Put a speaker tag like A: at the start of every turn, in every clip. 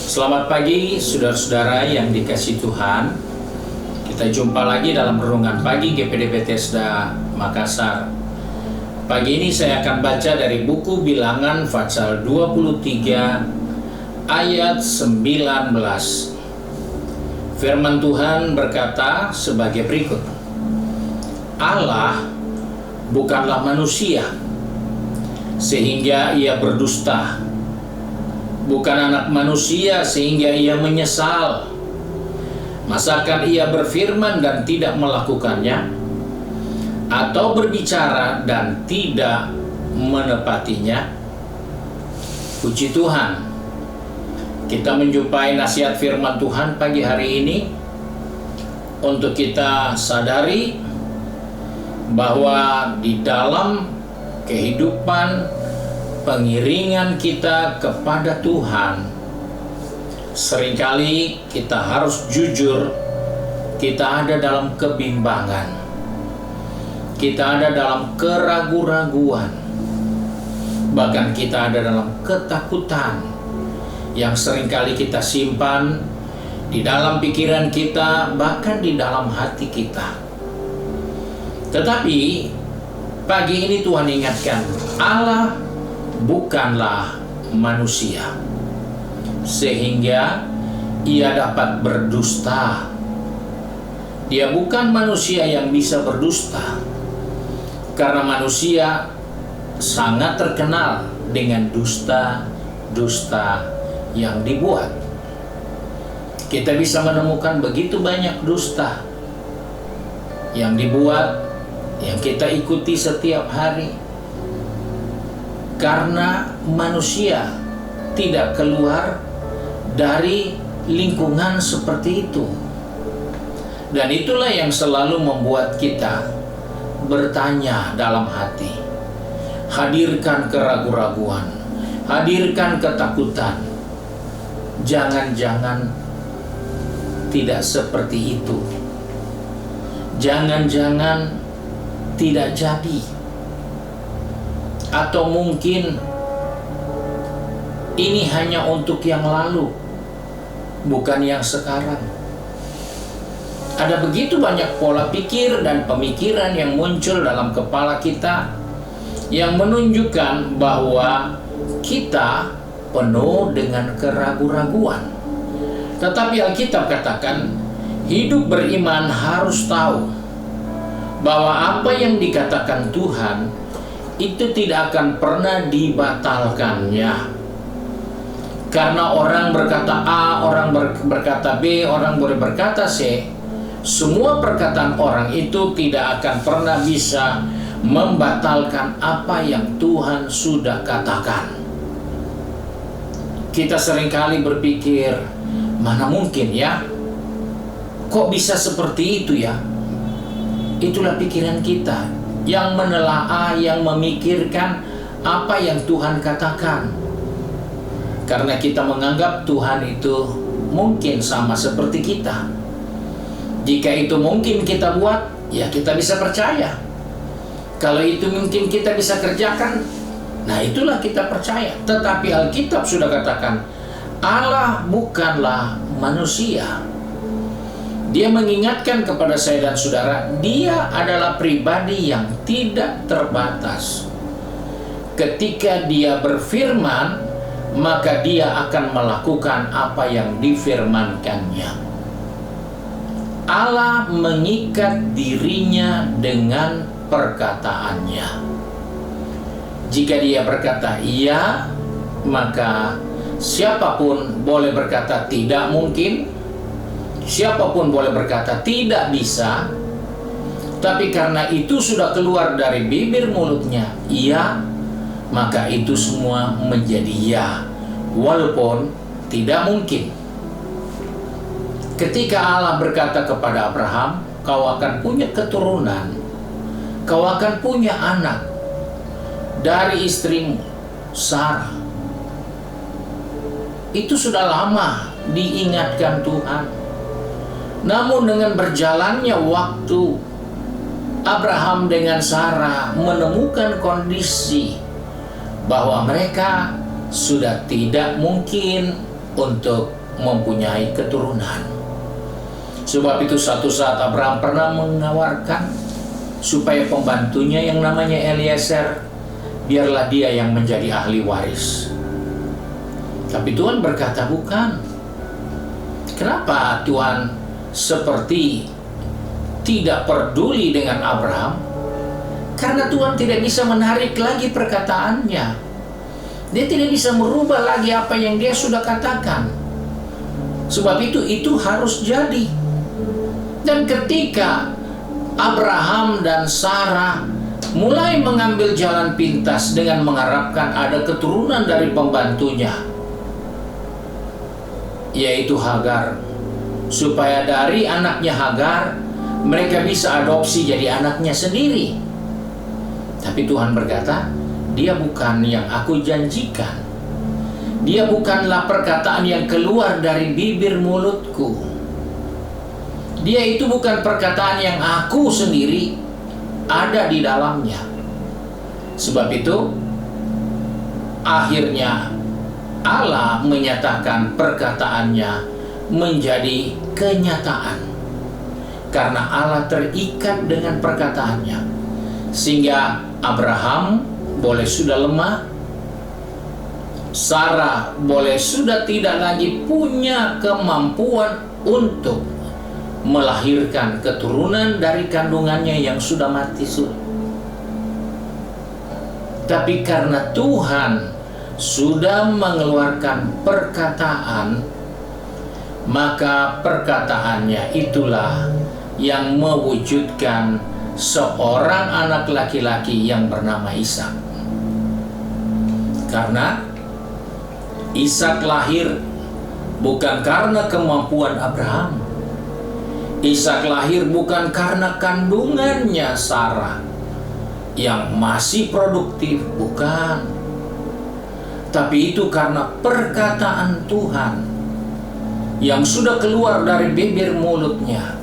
A: Selamat pagi saudara-saudara yang dikasihi Tuhan. Kita jumpa lagi dalam renungan pagi GPD Bethesda Makassar. Pagi ini saya akan baca dari buku Bilangan pasal 23 ayat 19. Firman Tuhan berkata sebagai berikut. Allah bukanlah manusia sehingga ia berdusta, bukan anak manusia sehingga ia menyesal. Masakan ia berfirman dan tidak melakukannya, atau berbicara dan tidak menepatinya? Puji Tuhan, kita menjumpai nasihat firman Tuhan pagi hari ini untuk kita sadari bahwa di dalam kehidupan pengiringan kita kepada Tuhan, seringkali kita harus jujur, kita ada dalam kebimbangan, kita ada dalam keraguan-raguan, bahkan kita ada dalam ketakutan yang seringkali kita simpan di dalam pikiran kita, bahkan di dalam hati kita. Tetapi pagi ini Tuhan ingatkan, Allah bukanlah manusia sehingga ia dapat berdusta. Dia bukan manusia yang bisa berdusta, karena manusia sangat terkenal dengan dusta-dusta yang dibuat. Kita bisa menemukan begitu banyak dusta yang dibuat, yang kita ikuti setiap hari, karena manusia tidak keluar dari lingkungan seperti itu. Dan itulah yang selalu membuat kita bertanya dalam hati. Hadirkan keraguan-raguan, hadirkan ketakutan. Jangan-jangan tidak seperti itu. Jangan-jangan tidak jadi, atau mungkin ini hanya untuk yang lalu, bukan yang sekarang. Ada begitu banyak pola pikir dan pemikiran yang muncul dalam kepala kita yang menunjukkan bahwa kita penuh dengan keraguan-raguan. Tetapi Alkitab katakan, hidup beriman harus tahu bahwa apa yang dikatakan Tuhan itu tidak akan pernah dibatalkannya. Karena orang berkata A, orang berkata B, orang boleh berkata C, semua perkataan orang itu tidak akan pernah bisa membatalkan apa yang Tuhan sudah katakan. Kita seringkali berpikir, mana mungkin ya? Kok bisa seperti itu ya? Itulah pikiran kita yang menelaah, yang memikirkan apa yang Tuhan katakan. Karena kita menganggap Tuhan itu mungkin sama seperti kita. Jika itu mungkin kita buat, ya kita bisa percaya. Kalau itu mungkin kita bisa kerjakan, nah itulah kita percaya. Tetapi Alkitab sudah katakan, Allah bukanlah manusia. Dia mengingatkan kepada saya dan saudara, dia adalah pribadi yang tidak terbatas. Ketika dia berfirman, maka dia akan melakukan apa yang difirmankannya. Allah mengikat dirinya dengan perkataannya. Jika dia berkata iya, maka siapapun boleh berkata tidak mungkin, siapapun boleh berkata tidak bisa. Tapi karena itu sudah keluar dari bibir mulutnya, iya, maka itu semua menjadi ya, walaupun tidak mungkin. Ketika Allah berkata kepada Abraham, kau akan punya keturunan, kau akan punya anak dari istrimu Sarah, itu sudah lama diingatkan Tuhan. Namun dengan berjalannya waktu, Abraham dengan Sarah menemukan kondisi bahwa mereka sudah tidak mungkin untuk mempunyai keturunan. Sebab itu suatu saat Abraham pernah menawarkan supaya pembantunya yang namanya Eliezer, biarlah dia yang menjadi ahli waris. Tapi Tuhan berkata bukan. Kenapa Tuhan seperti tidak peduli dengan Abraham? Karena Tuhan tidak bisa menarik lagi perkataannya. Dia tidak bisa merubah lagi apa yang dia sudah katakan. Sebab itu harus jadi. Dan ketika Abraham dan Sarah mulai mengambil jalan pintas dengan mengharapkan ada keturunan dari pembantunya, yaitu Hagar, supaya dari anaknya Hagar mereka bisa adopsi jadi anaknya sendiri. Tapi Tuhan berkata, dia bukan yang aku janjikan. Dia bukanlah perkataan yang keluar dari bibir mulutku. Dia itu bukan perkataan yang aku sendiri ada di dalamnya. Sebab itu akhirnya Allah menyatakan perkataannya menjadi kenyataan. Karena Allah terikat dengan perkataannya, sehingga Abraham boleh sudah lemah, Sarah boleh sudah tidak lagi punya kemampuan untuk melahirkan keturunan dari kandungannya yang sudah mati suri. Tapi karena Tuhan sudah mengeluarkan perkataan, maka perkataannya itulah yang mewujudkan seorang anak laki-laki yang bernama Ishak. Karena Ishak lahir bukan karena kemampuan Abraham. Ishak lahir bukan karena kandungannya Sarah yang masih produktif, bukan. Tapi itu karena perkataan Tuhan yang sudah keluar dari bibir mulutnya.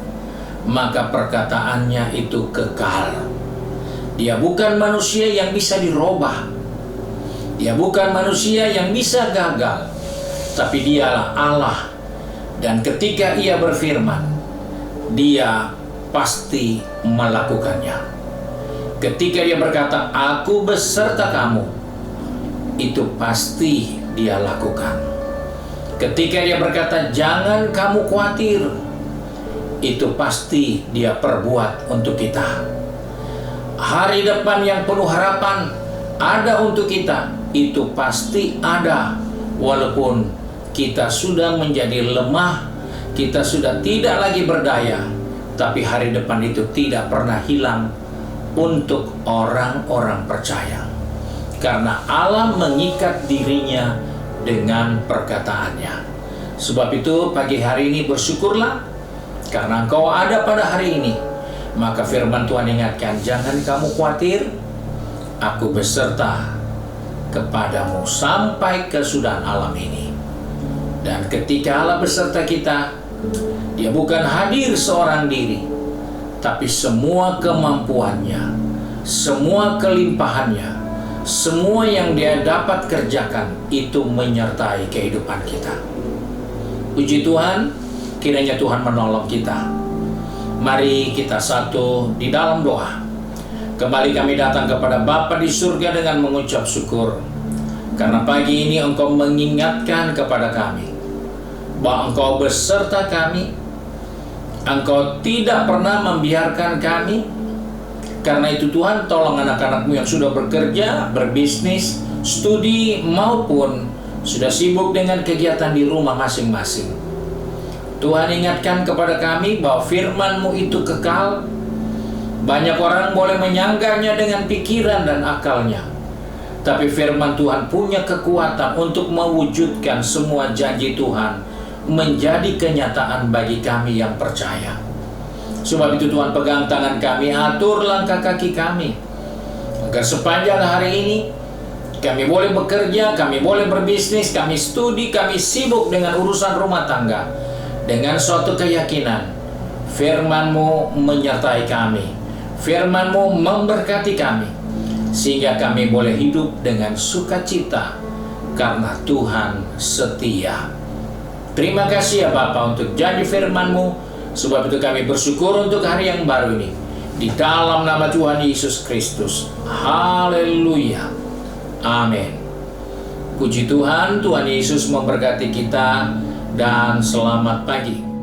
A: Maka perkataannya itu kekal. Dia bukan manusia yang bisa dirubah. Dia bukan manusia yang bisa gagal. Tapi dialah Allah. Dan ketika ia berfirman, dia pasti melakukannya. Ketika dia berkata, aku beserta kamu, itu pasti dia lakukan. Ketika dia berkata, jangan kamu khawatir, itu pasti dia perbuat untuk kita. Hari depan yang penuh harapan ada untuk kita, itu pasti ada. Walaupun kita sudah menjadi lemah, kita sudah tidak lagi berdaya, tapi hari depan itu tidak pernah hilang untuk orang-orang percaya. Karena Allah mengikat dirinya dengan perkataannya. Sebab itu pagi hari ini bersyukurlah, karena engkau ada pada hari ini. Maka firman Tuhan ingatkan, jangan kamu khawatir, aku beserta kepadamu sampai kesudahan alam ini. Dan ketika Allah beserta kita, dia bukan hadir seorang diri, tapi semua kemampuannya, semua kelimpahannya, semua yang dia dapat kerjakan, itu menyertai kehidupan kita. Puji Tuhan, kiranya Tuhan menolong kita. Mari kita satu di dalam doa. Kembali kami datang kepada Bapa di surga dengan mengucap syukur, karena pagi ini Engkau mengingatkan kepada kami bahwa Engkau beserta kami. Engkau tidak pernah membiarkan kami. Karena itu Tuhan, tolong anak-anak-Mu yang sudah bekerja, berbisnis, studi, maupun sudah sibuk dengan kegiatan di rumah masing-masing. Tuhan ingatkan kepada kami bahwa firman-Mu itu kekal. Banyak orang boleh menyanggahnya dengan pikiran dan akalnya, tapi firman Tuhan punya kekuatan untuk mewujudkan semua janji Tuhan menjadi kenyataan bagi kami yang percaya. Sebab itu Tuhan, pegang tangan kami, atur langkah kaki kami, agar sepanjang hari ini kami boleh bekerja, kami boleh berbisnis, kami studi, kami sibuk dengan urusan rumah tangga dengan suatu keyakinan firman-Mu menyertai kami, firman-Mu memberkati kami, sehingga kami boleh hidup dengan sukacita karena Tuhan setia. Terima kasih ya Bapa untuk janji firman-Mu. Sebab itu kami bersyukur untuk hari yang baru ini. Di dalam nama Tuhan Yesus Kristus. Haleluya. Amin. Puji Tuhan, Tuhan Yesus memberkati kita dan selamat pagi.